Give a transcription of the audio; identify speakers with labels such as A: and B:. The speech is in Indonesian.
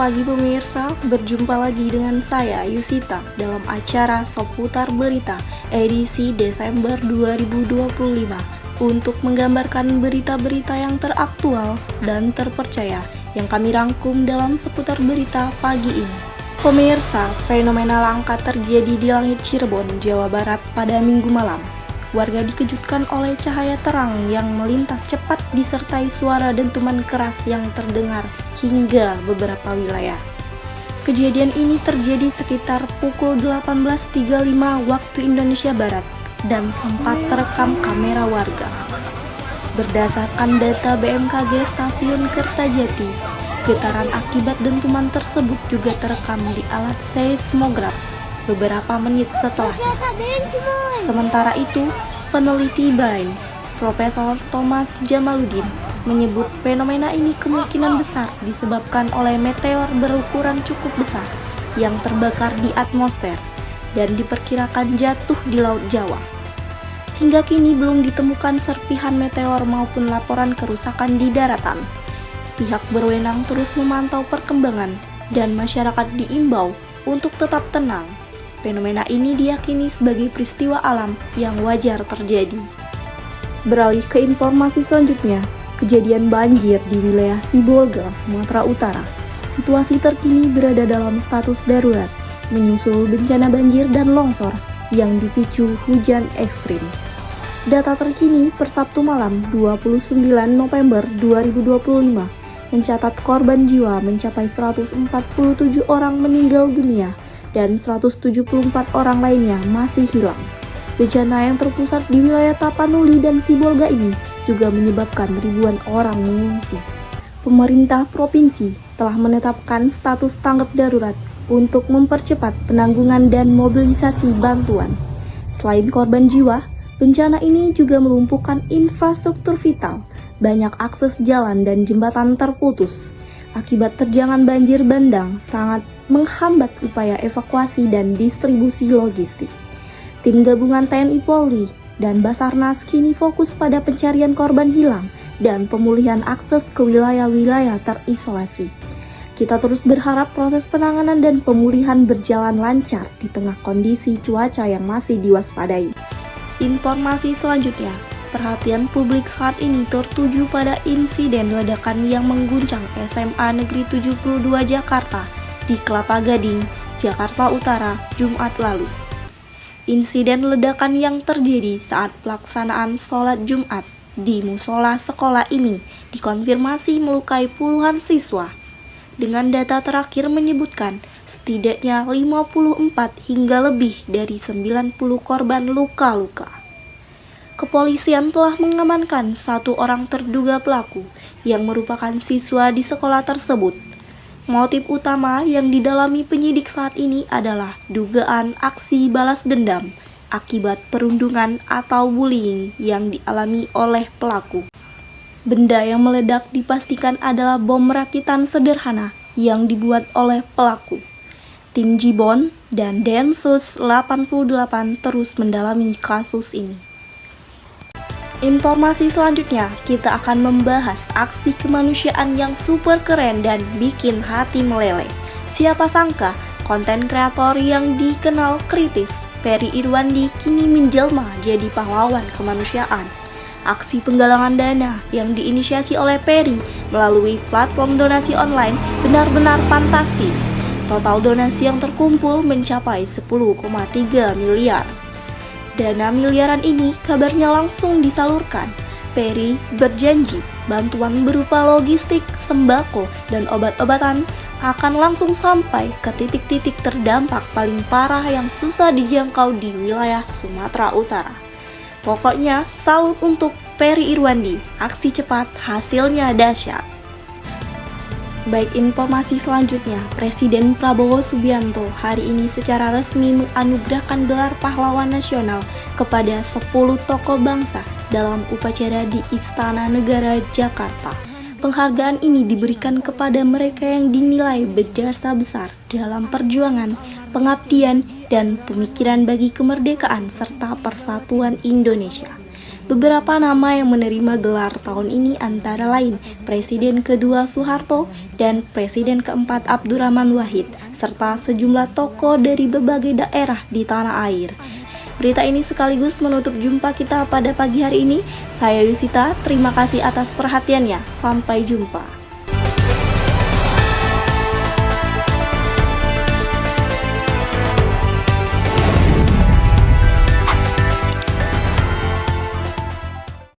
A: pagi pemirsa, berjumpa lagi dengan saya Yusita dalam acara Seputar Berita edisi Desember 2025 untuk menggambarkan berita-berita yang teraktual dan terpercaya yang kami rangkum dalam Seputar Berita pagi ini. Pemirsa, fenomena langka terjadi di langit Cirebon, Jawa Barat pada Minggu malam. Warga dikejutkan oleh cahaya terang yang melintas cepat disertai suara dentuman keras yang terdengar hingga beberapa wilayah. Kejadian ini terjadi sekitar pukul 18.35 waktu Indonesia Barat dan sempat terekam kamera warga. Berdasarkan data BMKG Stasiun Kertajati, getaran akibat dentuman tersebut juga terekam di alat seismograf beberapa menit setelahnya. Sementara itu, peneliti BRAIN, Profesor Thomas Jamaluddin, menyebut fenomena ini kemungkinan besar disebabkan oleh meteor berukuran cukup besar yang terbakar di atmosfer dan diperkirakan jatuh di Laut Jawa. Hingga kini belum ditemukan serpihan meteor maupun laporan kerusakan di daratan. Pihak berwenang terus memantau perkembangan dan masyarakat diimbau untuk tetap tenang. Fenomena ini diyakini sebagai peristiwa alam yang wajar terjadi. Beralih ke informasi selanjutnya, kejadian banjir di wilayah Sibolga, Sumatera Utara. Situasi terkini berada dalam status darurat, menyusul bencana banjir dan longsor yang dipicu hujan ekstrim. Data terkini per Sabtu malam 29 November 2025 mencatat korban jiwa mencapai 147 orang meninggal dunia dan 174 orang lainnya masih hilang. Bencana yang terpusat di wilayah Tapanuli dan Sibolga ini juga menyebabkan ribuan orang mengungsi. Pemerintah provinsi telah menetapkan status tanggap darurat untuk mempercepat penanggungan dan mobilisasi bantuan. Selain korban jiwa, bencana ini juga melumpuhkan infrastruktur vital. Banyak akses jalan dan jembatan terputus. Akibat terjangan banjir bandang sangat menghambat upaya evakuasi dan distribusi logistik. Tim gabungan TNI Polri dan Basarnas kini fokus pada pencarian korban hilang dan pemulihan akses ke wilayah-wilayah terisolasi. Kita terus berharap proses penanganan dan pemulihan berjalan lancar di tengah kondisi cuaca yang masih diwaspadai. Informasi selanjutnya, perhatian publik saat ini tertuju pada insiden ledakan yang mengguncang SMA Negeri 72 Jakarta di Kelapa Gading, Jakarta Utara, Jumat lalu. Insiden ledakan yang terjadi saat pelaksanaan sholat Jumat di musola sekolah ini dikonfirmasi melukai puluhan siswa. Dengan data terakhir menyebutkan setidaknya 54 hingga lebih dari 90 korban luka-luka. Kepolisian telah mengamankan satu orang terduga pelaku yang merupakan siswa di sekolah tersebut. Motif utama yang didalami penyidik saat ini adalah dugaan aksi balas dendam akibat perundungan atau bullying yang dialami oleh pelaku. Benda yang meledak dipastikan adalah bom rakitan sederhana yang dibuat oleh pelaku. Tim Jibon dan Densus 88 terus mendalami kasus ini. Informasi selanjutnya, kita akan membahas aksi kemanusiaan yang super keren dan bikin hati meleleh. Siapa sangka, konten kreator yang dikenal kritis, Ferry Irwandi kini menjelma jadi pahlawan kemanusiaan. Aksi penggalangan dana yang diinisiasi oleh Ferry melalui platform donasi online benar-benar fantastis. Total donasi yang terkumpul mencapai 10,3 miliar. Dana miliaran ini kabarnya langsung disalurkan. Ferry berjanji bantuan berupa logistik, sembako, dan obat-obatan akan langsung sampai ke titik-titik terdampak paling parah yang susah dijangkau di wilayah Sumatera Utara. Pokoknya salut untuk Ferry Irwandi, aksi cepat hasilnya dahsyat. Baik, informasi selanjutnya, Presiden Prabowo Subianto hari ini secara resmi menganugerahkan gelar pahlawan nasional kepada 10 tokoh bangsa dalam upacara di Istana Negara Jakarta. Penghargaan ini diberikan kepada mereka yang dinilai berjasa besar dalam perjuangan, pengabdian, dan pemikiran bagi kemerdekaan serta persatuan Indonesia. Beberapa nama yang menerima gelar tahun ini antara lain Presiden kedua Soeharto dan Presiden keempat Abdurrahman Wahid, serta sejumlah tokoh dari berbagai daerah di tanah air. Berita ini sekaligus menutup jumpa kita pada pagi hari ini. Saya Yusita, terima kasih atas perhatiannya. Sampai jumpa.